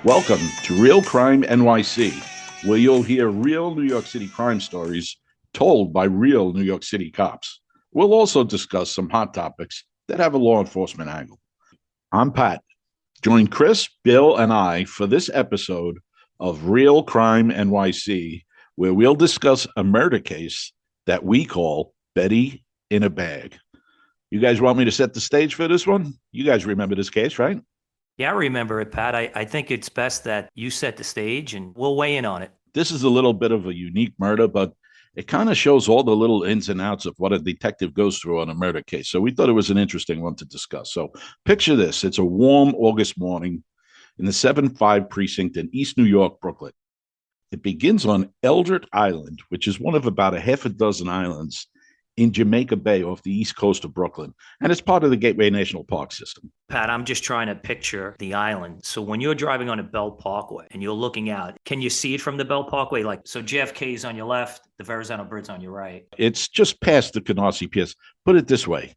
Welcome to Real Crime NYC, where you'll hear real New York City crime stories told by real New York City cops. We'll also discuss some hot topics that have a law enforcement angle. I'm Pat. Join Chris, Bill, and I for this episode of Real Crime NYC, where we'll discuss a murder case that we call Betty in a Bag. You guys want me to set the stage for this one? You guys remember this case, right? Yeah, I remember it, Pat. I think it's best that you set the stage and we'll weigh in on it. This is a little bit of a unique murder, but it kind of shows all the little ins and outs of what a detective goes through on a murder case. So we thought it was an interesting one to discuss. So picture this. It's a warm August morning in the 7-5 precinct in East New York, Brooklyn. It begins on Eldred Island, which is one of about a half a dozen islands in Jamaica Bay off the east coast of Brooklyn, and it's part of the Gateway National Park system. Pat, I'm just trying to picture the island. So when you're driving on a Belt Parkway and you're looking out, can you see it from the Belt Parkway? Like, so JFK's on your left, the Verrazano Bridge on your right. It's just past the Canarsie Piers. Put it this way.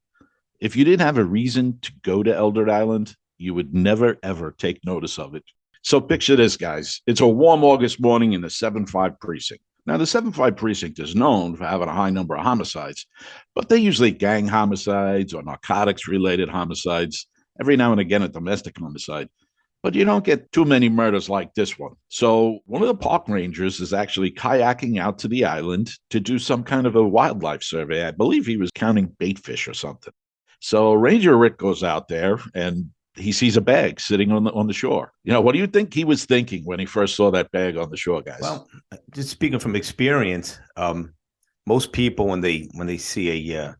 If you didn't have a reason to go to Eldred Island, you would never, ever take notice of it. So picture this, guys. It's a warm August morning in the 7-5 precinct. Now, the 7-5 precinct is known for having a high number of homicides, but they're usually gang homicides or narcotics-related homicides, every now and again a domestic homicide. But you don't get too many murders like this one. So one of the park rangers is actually kayaking out to the island to do some kind of a wildlife survey. I believe he was counting bait fish or something. So Ranger Rick goes out there and he sees a bag sitting on the shore. What do you think he was thinking when he first saw that bag on the shore, guys? Well, just speaking from experience, most people when they see a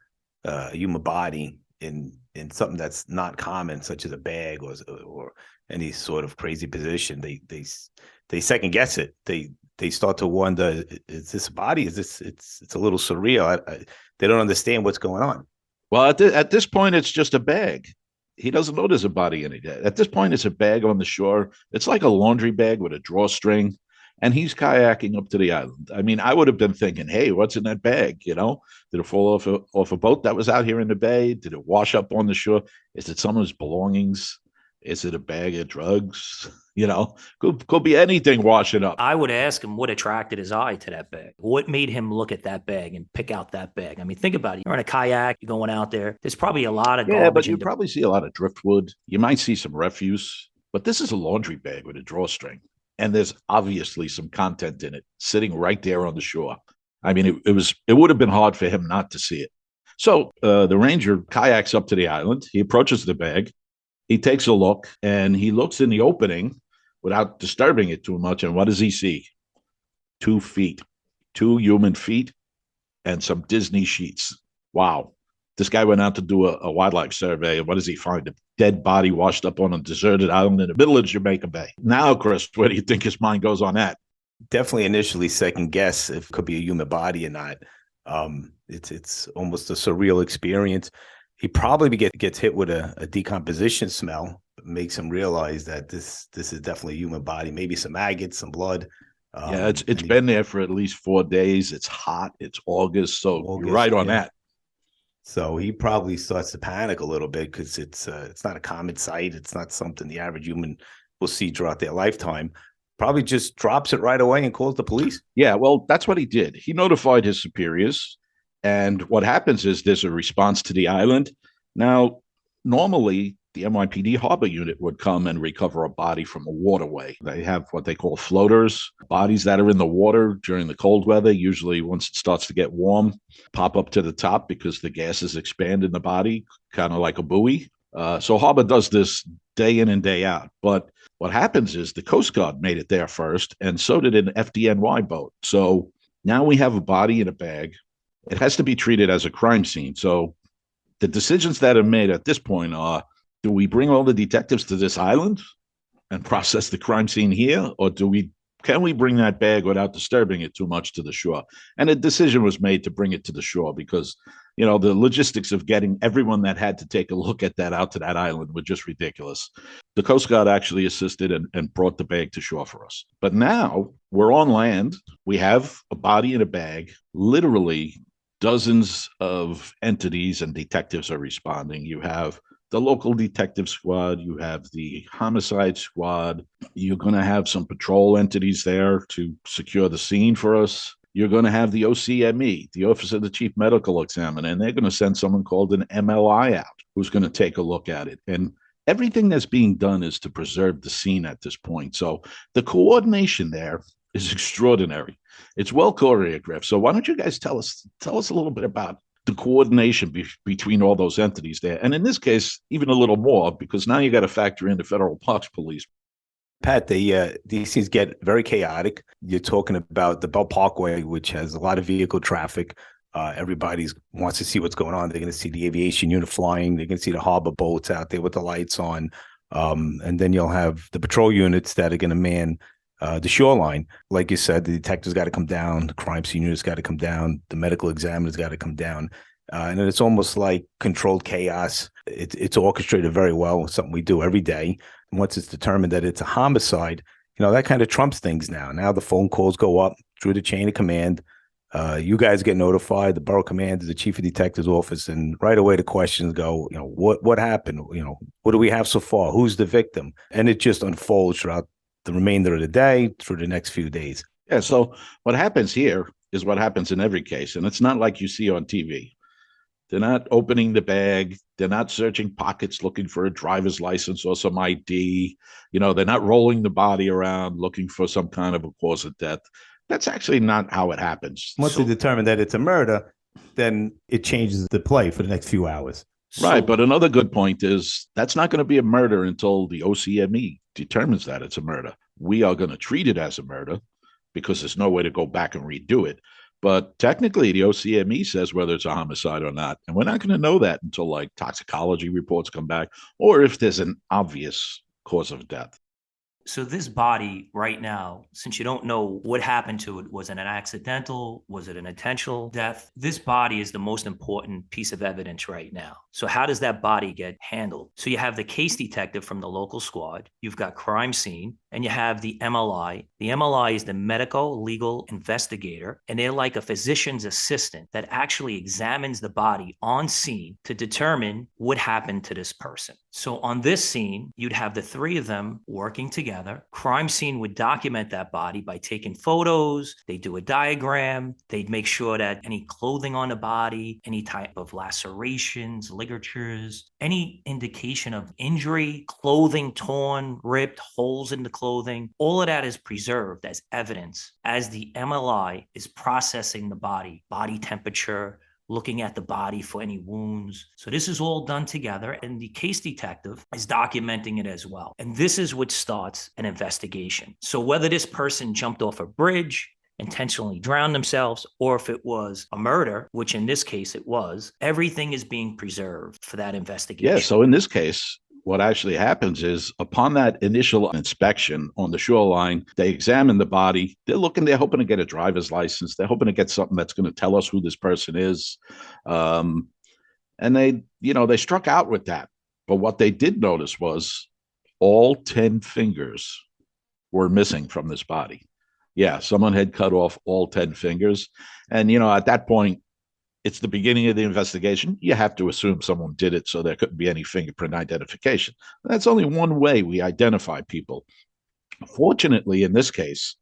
human body in something that's not common, such as a bag or any sort of crazy position, they second guess it. They start to wonder: is this a body? Is this? It's a little surreal. They don't understand what's going on. Well, at this point, it's just a bag. He doesn't know there's a body in it. At this point, it's a bag on the shore. It's like a laundry bag with a drawstring, and he's kayaking up to the island. I mean, I would have been thinking, hey, what's in that bag? Did it fall off a boat that was out here in the bay? Did it wash up on the shore? Is it someone's belongings? Is it a bag of drugs? Could be anything washing up. I would ask him what attracted his eye to that bag. What made him look at that bag and pick out that bag? I mean, think about it. You're on a kayak, you're going out there. There's probably a lot of garbage. Yeah, but you probably see a lot of driftwood. You might see some refuse, but this is a laundry bag with a drawstring. And there's obviously some content in it sitting right there on the shore. I mean, it would have been hard for him not to see it. So the ranger kayaks up to the island. He approaches the bag. He takes a look, and he looks in the opening without disturbing it too much. And what does he see? 2 feet, 2 human feet, and some Disney sheets. Wow. This guy went out to do a wildlife survey. And what does he find? A dead body washed up on a deserted island in the middle of Jamaica Bay. Now, Chris, where do you think his mind goes on that? Definitely initially second guess if it could be a human body or not. It's almost a surreal experience. He probably gets hit with a decomposition smell, makes him realize that this is definitely a human body, maybe some maggots, some blood. Yeah, it's been there for at least 4 days. It's hot. It's August. So you're right on that. So he probably starts to panic a little bit because it's not a common sight. It's not something the average human will see throughout their lifetime. Probably just drops it right away and calls the police. Yeah, well, that's what he did. He notified his superiors. And what happens is there's a response to the island. Now, normally, the NYPD harbor unit would come and recover a body from a waterway. They have what they call floaters, bodies that are in the water during the cold weather. Usually, once it starts to get warm, pop up to the top because the gases expand in the body, kind of like a buoy. So harbor does this day in and day out. But what happens is the Coast Guard made it there first, and so did an FDNY boat. So now we have a body in a bag. It has to be treated as a crime scene. So the decisions that are made at this point are, do we bring all the detectives to this island and process the crime scene here? Or can we bring that bag without disturbing it too much to the shore? And a decision was made to bring it to the shore because, the logistics of getting everyone that had to take a look at that out to that island were just ridiculous. The Coast Guard actually assisted and brought the bag to shore for us. But now we're on land. We have a body in a bag, literally dozens of entities and detectives are responding. You have the local detective squad, you have the homicide squad, you're going to have some patrol entities there to secure the scene for us. You're going to have the OCME, the Office of the Chief Medical Examiner, and they're going to send someone called an MLI out who's going to take a look at it. And everything that's being done is to preserve the scene at this point. So the coordination there is extraordinary. It's well choreographed. So why don't you guys tell us a little bit about the coordination between all those entities there, and in this case, even a little more, because now you got to factor in the federal parks police. Pat, these things get very chaotic. You're talking about the Belt Parkway, which has a lot of vehicle traffic. Everybody wants to see what's going on. They're going to see the aviation unit flying. They're going to see the harbor boats out there with the lights on. And then you'll have the patrol units that are going to man the shoreline. Like you said, the detectives got to come down. The crime scene units got to come down. The medical examiners got to come down. And it's almost like controlled chaos. It's orchestrated very well. It's something we do every day. And once it's determined that it's a homicide, that kind of trumps things now. Now the phone calls go up through the chain of command. You guys get notified, the borough commander, the chief of detective's office, and right away the questions go, what happened? What do we have so far? Who's the victim? And it just unfolds throughout the remainder of the day through the next few days. Yeah, so what happens here is what happens in every case, and it's not like you see on TV. They're not opening the bag. They're not searching pockets looking for a driver's license or some ID. They're not rolling the body around looking for some kind of a cause of death. That's actually not how it happens. Once they determine that it's a murder, then it changes the play for the next few hours. Right. But another good point is that's not going to be a murder until the OCME determines that it's a murder. We are going to treat it as a murder because there's no way to go back and redo it. But technically, the OCME says whether it's a homicide or not. And we're not going to know that until like toxicology reports come back or if there's an obvious cause of death. So this body right now, since you don't know what happened to it, was it an accidental? Was it an intentional death? This body is the most important piece of evidence right now. So how does that body get handled? So you have the case detective from the local squad, you've got crime scene, and you have the MLI. The MLI is the medical legal investigator, and they're like a physician's assistant that actually examines the body on scene to determine what happened to this person. So on this scene, you'd have the three of them working together. Crime scene would document that body by taking photos. They do a diagram. They'd make sure that any clothing on the body, any type of lacerations, ligatures, any indication of injury, clothing torn, ripped, holes in the clothing, all of that is preserved as evidence as the MLI is processing the body temperature, looking at the body for any wounds. So this is all done together, and the case detective is documenting it as well. And this is what starts an investigation. So whether this person jumped off a bridge, intentionally drowned themselves, or if it was a murder, which in this case it was, everything is being preserved for that investigation. Yeah, so in this case, what actually happens is upon that initial inspection on the shoreline, they examine the body. They're hoping to get a driver's license. They're hoping to get something that's going to tell us who this person is. And they struck out with that. But what they did notice was all 10 fingers were missing from this body. Yeah, someone had cut off all 10 fingers. And, at that point, it's the beginning of the investigation. You have to assume someone did it, so there couldn't be any fingerprint identification. That's only one way we identify people. Fortunately, in this case,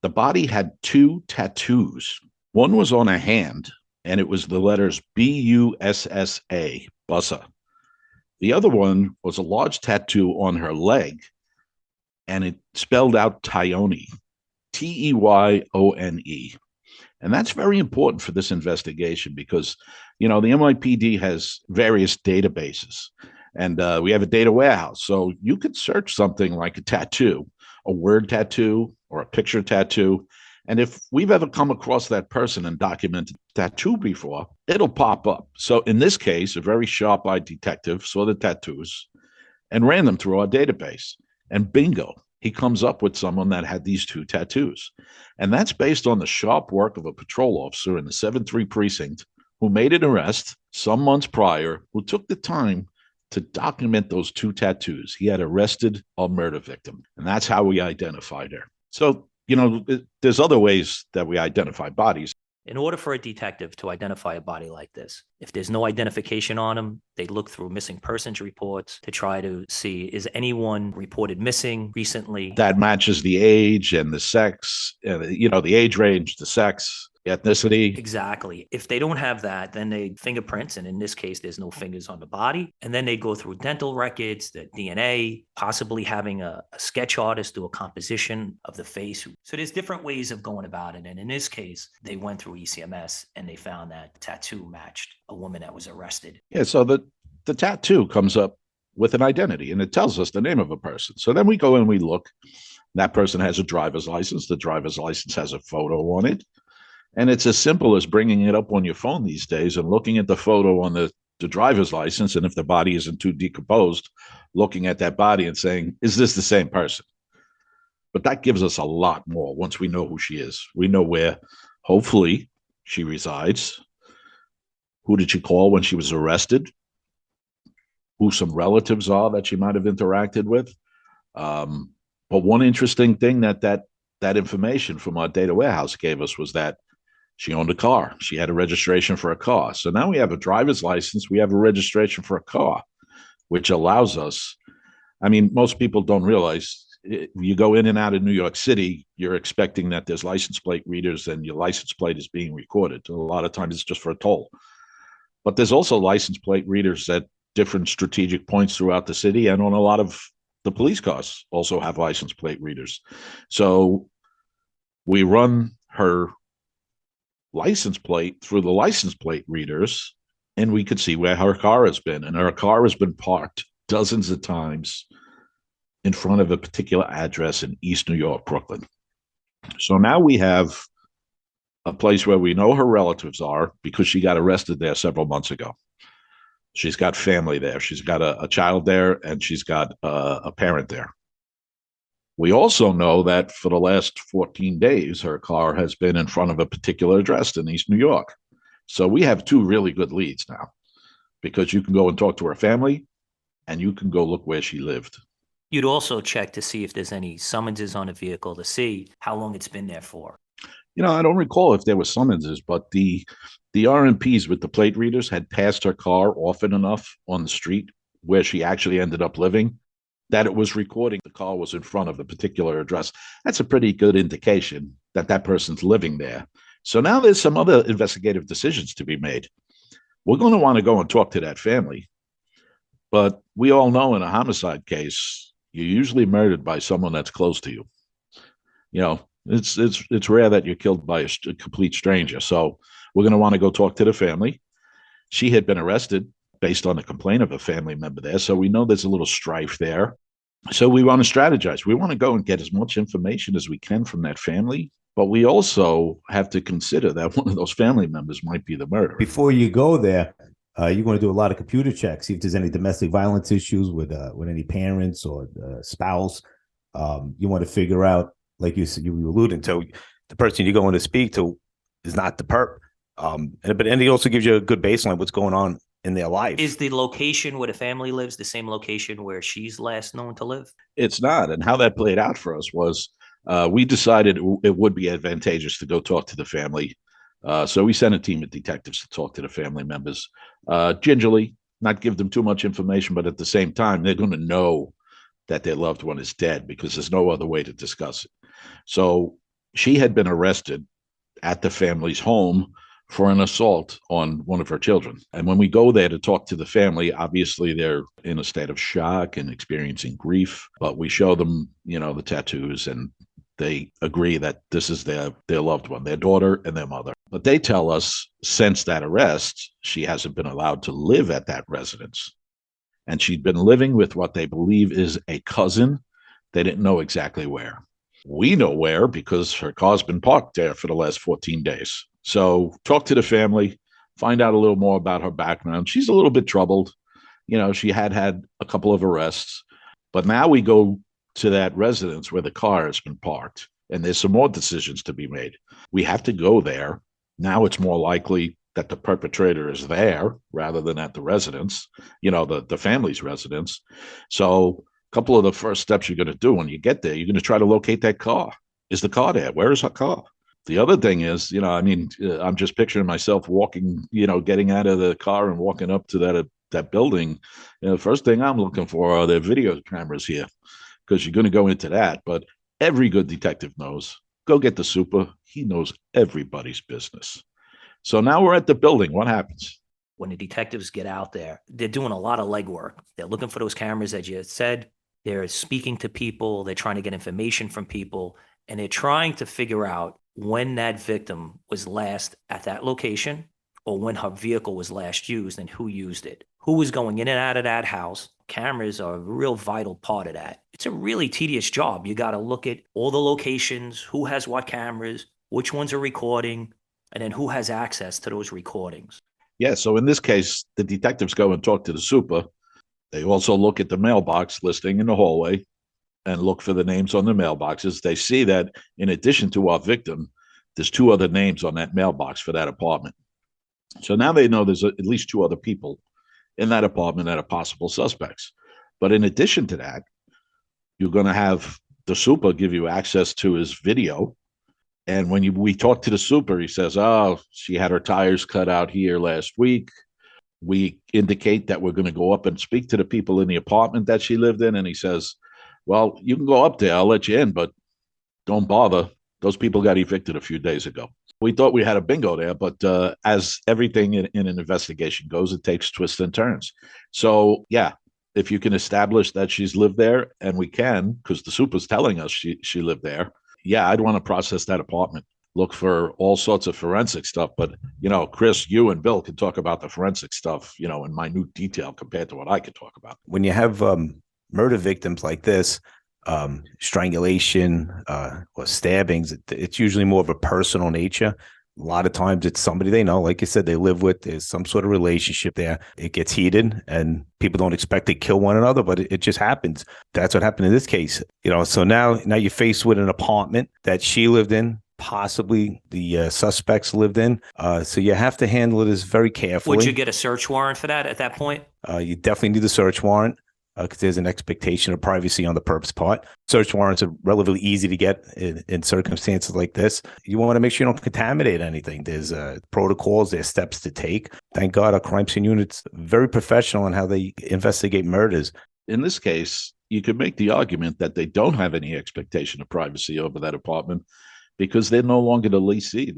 the body had 2 tattoos. One was on a hand, and it was the letters B-U-S-S-A, Bussa. The other one was a large tattoo on her leg, and it spelled out Tyone, T-E-Y-O-N-E. And that's very important for this investigation because, the NYPD has various databases and we have a data warehouse. So you could search something like a tattoo, a word tattoo or a picture tattoo. And if we've ever come across that person and documented tattoo before, it'll pop up. So in this case, a very sharp-eyed detective saw the tattoos and ran them through our database. And bingo, he comes up with someone that had these 2 tattoos. And that's based on the sharp work of a patrol officer in the 7-3 precinct who made an arrest some months prior, who took the time to document those 2 tattoos. He had arrested a murder victim, and that's how we identified her. So, there's other ways that we identify bodies. In order for a detective to identify a body like this, if there's no identification on him, they look through missing persons reports to try to see, is anyone reported missing recently? That matches the age and the sex, the age range, the sex, ethnicity. Exactly. If they don't have that, then they fingerprints, and in this case, there's no fingers on the body. And then they go through dental records, the DNA, possibly having a sketch artist do a composition of the face. So there's different ways of going about it. And in this case, they went through ECMS and they found that the tattoo matched a woman that was arrested. Yeah, so the tattoo comes up with an identity and it tells us the name of a person. So then we go and we look. That person has a driver's license. The driver's license has a photo on it. And it's as simple as bringing it up on your phone these days and looking at the photo on the driver's license. And if the body isn't too decomposed, looking at that body and saying, is this the same person? But that gives us a lot more once we know who she is. We know where, hopefully, she resides. Who did she call when she was arrested? Who some relatives are that she might have interacted with. But one interesting thing that information from our data warehouse gave us was that she owned a car. She had a registration for a car. So now we have a driver's license. We have a registration for a car, which allows us. I mean, most people don't realize you go in and out of New York City, you're expecting that there's license plate readers and your license plate is being recorded. A lot of times it's just for a toll. But there's also license plate readers at different strategic points throughout the city, and on a lot of the police cars also have license plate readers. So we run her license plate through the license plate readers, and we could see where her car has been. And her car has been parked dozens of times in front of a particular address in East New York, Brooklyn. So now we have a place where we know her relatives are because she got arrested there several months ago. She's got family there. She's got a child there, and she's got a parent there. We also know that for the last 14 days, her car has been in front of a particular address in East New York. So we have two really good leads now because you can go and talk to her family and you can go look where she lived. You'd also check to see if there's any summonses on a vehicle to see how long it's been there for. I don't recall if there were summonses, but the RMPs with the plate readers had passed her car often enough on the street where she actually ended up living that it was recording the car was in front of a particular address. That's a pretty good indication that that person's living there. So now there's some other investigative decisions to be made. We're going to want to go and talk to that family. But we all know in a homicide case, you're usually murdered by someone that's close to you. It's rare that you're killed by a complete stranger. So we're going to want to go talk to the family. She had been arrested based on a complaint of a family member there. So we know there's a little strife there. So we want to strategize. We want to go and get as much information as we can from that family. But we also have to consider that one of those family members might be the murderer. Before you go there, you're going to do a lot of computer checks, see if there's any domestic violence issues with any parents or spouse. You want to figure out, like you alluded to, the person you're going to speak to is not the perp. But he also gives you a good baseline what's going on in their life. Is the location where the family lives the same location where she's last known to live? It's not. And how that played out for us was we decided it would be advantageous to go talk to the family. So we sent a team of detectives to talk to the family members gingerly, not give them too much information, but at the same time, they're going to know that their loved one is dead because there's no other way to discuss it. So she had been arrested at the family's home for an assault on one of her children. And when we go there to talk to the family, obviously they're in a state of shock and experiencing grief, but we show them, the tattoos, and they agree that this is their loved one, their daughter and their mother. But they tell us since that arrest, she hasn't been allowed to live at that residence. And she'd been living with what they believe is a cousin. They didn't know exactly where. We know where because her car's been parked there for the last 14 days. So talk to the family, find out a little more about her background. She's a little bit troubled. She had a couple of arrests. But now we go to that residence where the car has been parked, and there's some more decisions to be made. We have to go there. Now it's more likely that the perpetrator is there rather than at the residence, the family's residence. So a couple of the first steps you're going to do when you get there, you're going to try to locate that car. Is the car there? Where is her car? The other thing is, I mean, I'm just picturing myself walking, getting out of the car and walking up to that building. The first thing I'm looking for are the video cameras here, because you're going to go into that. But every good detective knows, go get the super. He knows everybody's business. So now we're at the building. What happens? When the detectives get out there, they're doing a lot of legwork. They're looking for those cameras, as you said. They're speaking to people. They're trying to get information from people. And they're trying to figure out when that victim was last at that location, or when her vehicle was last used and who used it. Who was going in and out of that house. Cameras are a real vital part of that. It's a really tedious job. You got to look at all the locations, who has what cameras, which ones are recording, and then who has access to those recordings. Yeah, so in this case, the detectives go and talk to the super. They also look at the mailbox listing in the hallway and look for the names on the mailboxes. They see that in addition to our victim, there's 2 other names on that mailbox for that apartment. So now they know there's at least 2 other people in that apartment that are possible suspects. But in addition to that, you're going to have the super give you access to his video. And when we talk to the super, he says, oh, she had her tires cut out here last week. We indicate that we're going to go up and speak to the people in the apartment that she lived in. And he says, well, you can go up there. I'll let you in, but don't bother. Those people got evicted a few days ago. We thought we had a bingo there, but as everything in an investigation goes, it takes twists and turns. So, yeah, if you can establish that she's lived there, and we can, because the super's telling us she lived there, yeah, I'd want to process that apartment, look for all sorts of forensic stuff. But, Chris, you and Bill can talk about the forensic stuff, in minute detail compared to what I could talk about. When you have murder victims like this, strangulation or stabbings, it's usually more of a personal nature. A lot of times it's somebody they know, like you said, they live with. There's some sort of relationship there. It gets heated and people don't expect to kill one another, but it just happens. That's what happened in this case. So now you're faced with an apartment that she lived in, possibly the suspects lived in. So you have to handle it as very carefully. Would you get a search warrant for that at that point? You definitely need a search warrant, because there's an expectation of privacy on the perp's part. Search warrants are relatively easy to get in circumstances like this. You want to make sure you don't contaminate anything. There's protocols, there's steps to take. Thank God our crime scene unit's very professional in how they investigate murders. In this case, you could make the argument that they don't have any expectation of privacy over that apartment because they're no longer the lessee.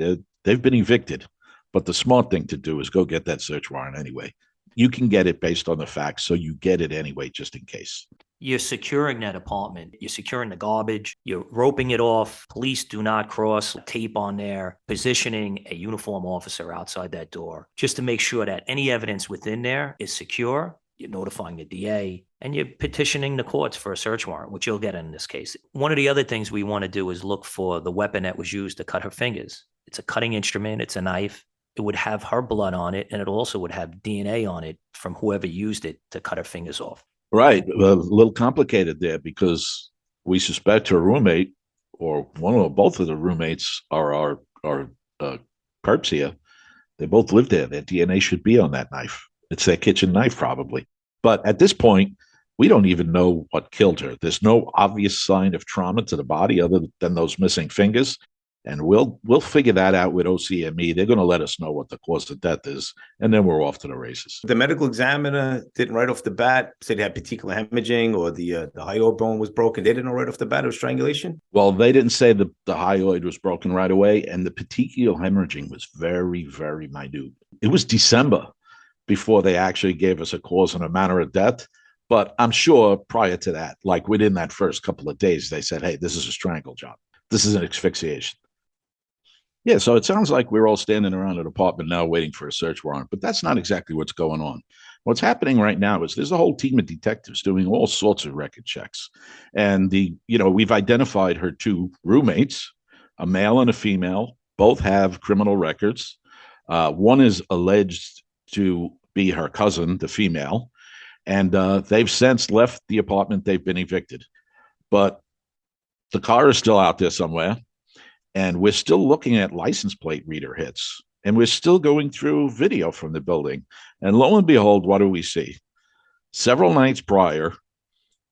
They've been evicted. But the smart thing to do is go get that search warrant anyway. You can get it based on the facts, so you get it anyway, just in case. You're securing that apartment. You're securing the garbage. You're roping it off. Police do not cross. Tape on there. Positioning a uniform officer outside that door just to make sure that any evidence within there is secure. You're notifying the DA, and you're petitioning the courts for a search warrant, which you'll get in this case. One of the other things we want to do is look for the weapon that was used to cut her fingers. It's a cutting instrument. It's a knife. It would have her blood on it, and it also would have DNA on it from whoever used it to cut her fingers off. Right. A little complicated there because we suspect her roommate, or one or both of the roommates are our perps here. They both live there. Their DNA should be on that knife. It's their kitchen knife, probably. But at this point, we don't even know what killed her. There's no obvious sign of trauma to the body other than those missing fingers. And we'll figure that out with OCME. They're going to let us know what the cause of death is, and then we're off to the races. The medical examiner didn't right off the bat say they had petechial hemorrhaging or the hyoid bone was broken. They didn't know right off the bat it was strangulation? Well, they didn't say the hyoid was broken right away, and the petechial hemorrhaging was very, very minute. It was December before they actually gave us a cause and a manner of death. But I'm sure prior to that, like within that first couple of days, they said, hey, this is a strangle job. This is an asphyxiation. Yeah, so it sounds like we're all standing around an apartment now waiting for a search warrant, but that's not exactly what's going on. What's happening right now is there's a whole team of detectives doing all sorts of record checks. And we've identified her 2 roommates, a male and a female. Both have criminal records. One is alleged to be her cousin, the female, and they've since left the apartment. They've been evicted. But the car is still out there somewhere. And we're still looking at license plate reader hits. And we're still going through video from the building. And lo and behold, what do we see? Several nights prior,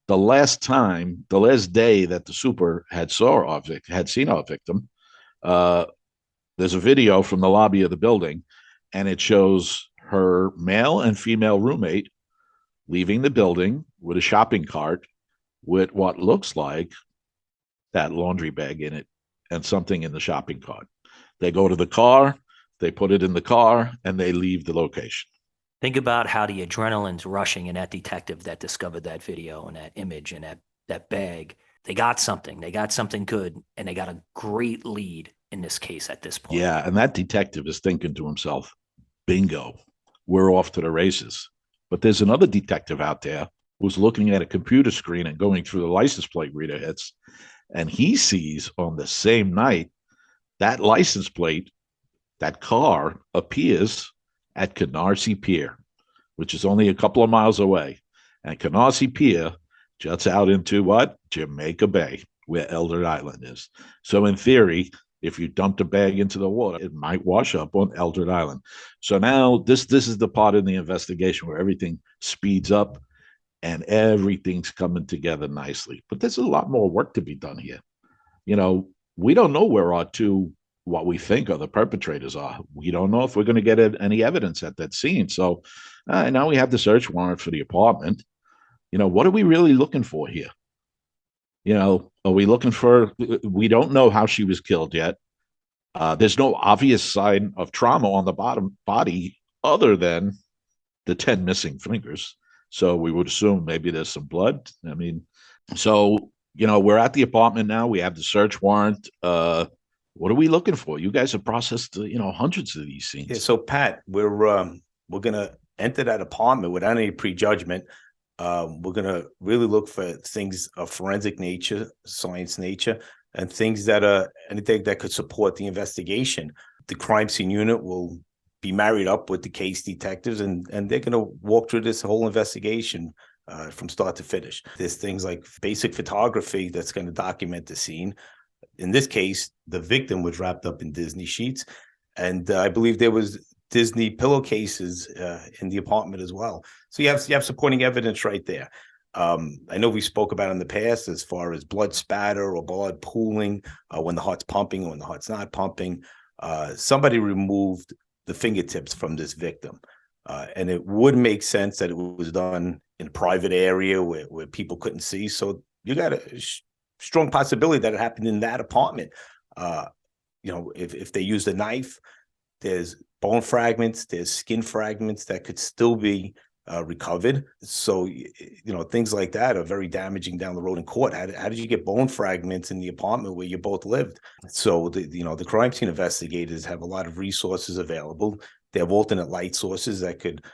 the last day that the super had seen our victim, There's a video from the lobby of the building, and it shows her male and female roommate leaving the building with a shopping cart with what looks like that laundry bag in it and something in the shopping cart. They go to the car, they put it in the car, and they leave the location. Think about how the adrenaline's rushing in that detective that discovered that video and that image and that bag. They got something good, and they got a great lead in this case at this point. Yeah, and that detective is thinking to himself, bingo, we're off to the races. But there's another detective out there who's looking at a computer screen and going through the license plate reader hits, and he sees on the same night that license plate, that car appears at Canarsie Pier, which is only a couple of miles away. And Canarsie Pier juts out into what? Jamaica Bay, where Elder Island is. So in theory, if you dumped a bag into the water, it might wash up on Eldred Island. So now this is the part in the investigation where everything speeds up and everything's coming together nicely. But there's a lot more work to be done here. You know, we don't know where our two, what we think are the perpetrators are. We don't know if we're going to get any evidence at that scene. So now we have the search warrant for the apartment. You know, what are we really looking for here? You know, are we looking for, we don't know how she was killed yet. There's no obvious sign of trauma on the bottom body other than the 10 missing fingers. So we would assume maybe there's some blood. I mean, so, you know, we're at the apartment now. We have the search warrant. What are we looking for? You guys have processed, you know, hundreds of these scenes. Yeah, so Pat, we're gonna enter that apartment without any prejudgment. We're gonna really look for things of forensic nature, science nature, and things that are anything that could support the investigation. The crime scene unit will be married up with the case detectives, and they're gonna walk through this whole investigation from start to finish. There's things like basic photography that's going to document the scene. In this case, the victim was wrapped up in Disney sheets, and I believe there was Disney pillowcases in the apartment as well. So you have supporting evidence right there. I know we spoke about in the past as far as blood spatter or blood pooling when the heart's pumping and when the heart's not pumping. Somebody removed the fingertips from this victim, and it would make sense that it was done in a private area where people couldn't see. So you got a strong possibility that it happened in that apartment. You know, if they used a knife, there's bone fragments, there's skin fragments that could still be recovered. So, you know, things like that are very damaging down the road in court. How did you get bone fragments in the apartment where you both lived? So, the crime scene investigators have a lot of resources available. They have alternate light sources that could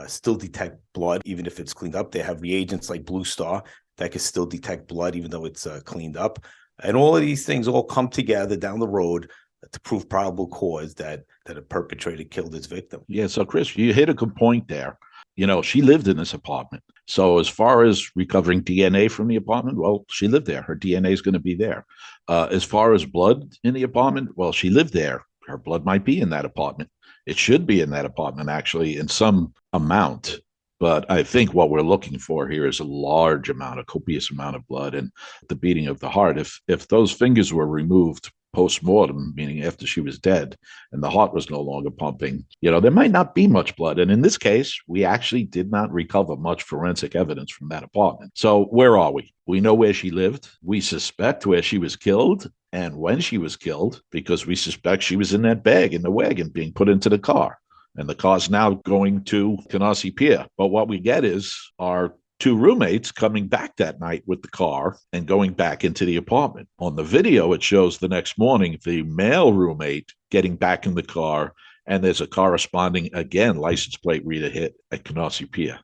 still detect blood, even if it's cleaned up. They have reagents like Blue Star that could still detect blood, even though it's cleaned up. And all of these things all come together down the road to prove probable cause that a perpetrator killed his victim. Yeah, so Chris, you hit a good point there. You know, she lived in this apartment. So as far as recovering DNA from the apartment, well, she lived there. Her DNA is going to be there. As far as blood in the apartment, well, she lived there. Her blood might be in that apartment. It should be in that apartment, actually, in some amount. But I think what we're looking for here is a large amount, a copious amount of blood and the beating of the heart. If those fingers were removed post-mortem, meaning after she was dead and the heart was no longer pumping, you know, there might not be much blood. And in this case, we actually did not recover much forensic evidence from that apartment. So where are we? We know where she lived. We suspect where she was killed and when she was killed, because we suspect she was in that bag in the wagon being put into the car. And the car's now going to Canarsie Pier. But what we get is our two roommates coming back that night with the car and going back into the apartment. On the video, it shows the next morning the male roommate getting back in the car, and there's a corresponding, again, license plate reader hit at Canarsie Pier.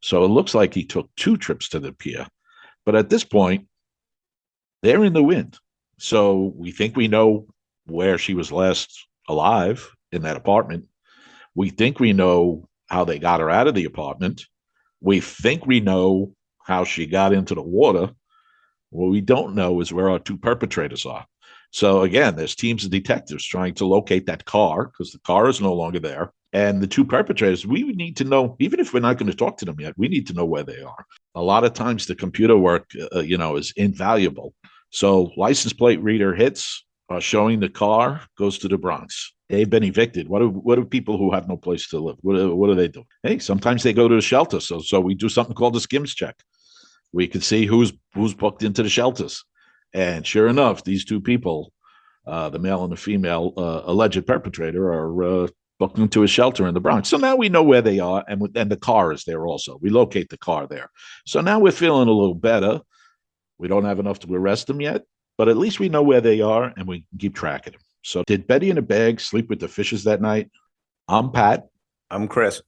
So it looks like he took 2 trips to the pier. But at this point, they're in the wind. So we think we know where she was last alive in that apartment. We think we know how they got her out of the apartment. We think we know how she got into the water. What we don't know is where our 2 perpetrators are. So again, there's teams of detectives trying to locate that car because the car is no longer there. And the 2 perpetrators, we need to know, even if we're not going to talk to them yet, we need to know where they are. A lot of times the computer work, is invaluable. So license plate reader hits showing the car goes to the Bronx. They've been evicted. What do people who have no place to live? What do they do? Hey, sometimes they go to the shelter. So we do something called a skims check. We can see who's booked into the shelters. And sure enough, these two people, the male and the female alleged perpetrator, are booked into a shelter in the Bronx. So now we know where they are, and the car is there also. We locate the car there. So now we're feeling a little better. We don't have enough to arrest them yet, but at least we know where they are, and we can keep track of them. So did Betty in a bag sleep with the fishes that night? I'm Pat. I'm Chris.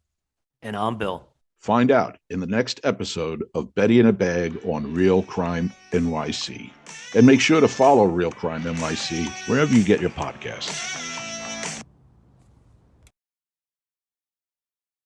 And I'm Bill. Find out in the next episode of Betty in a Bag on Real Crime NYC. And make sure to follow Real Crime NYC wherever you get your podcasts.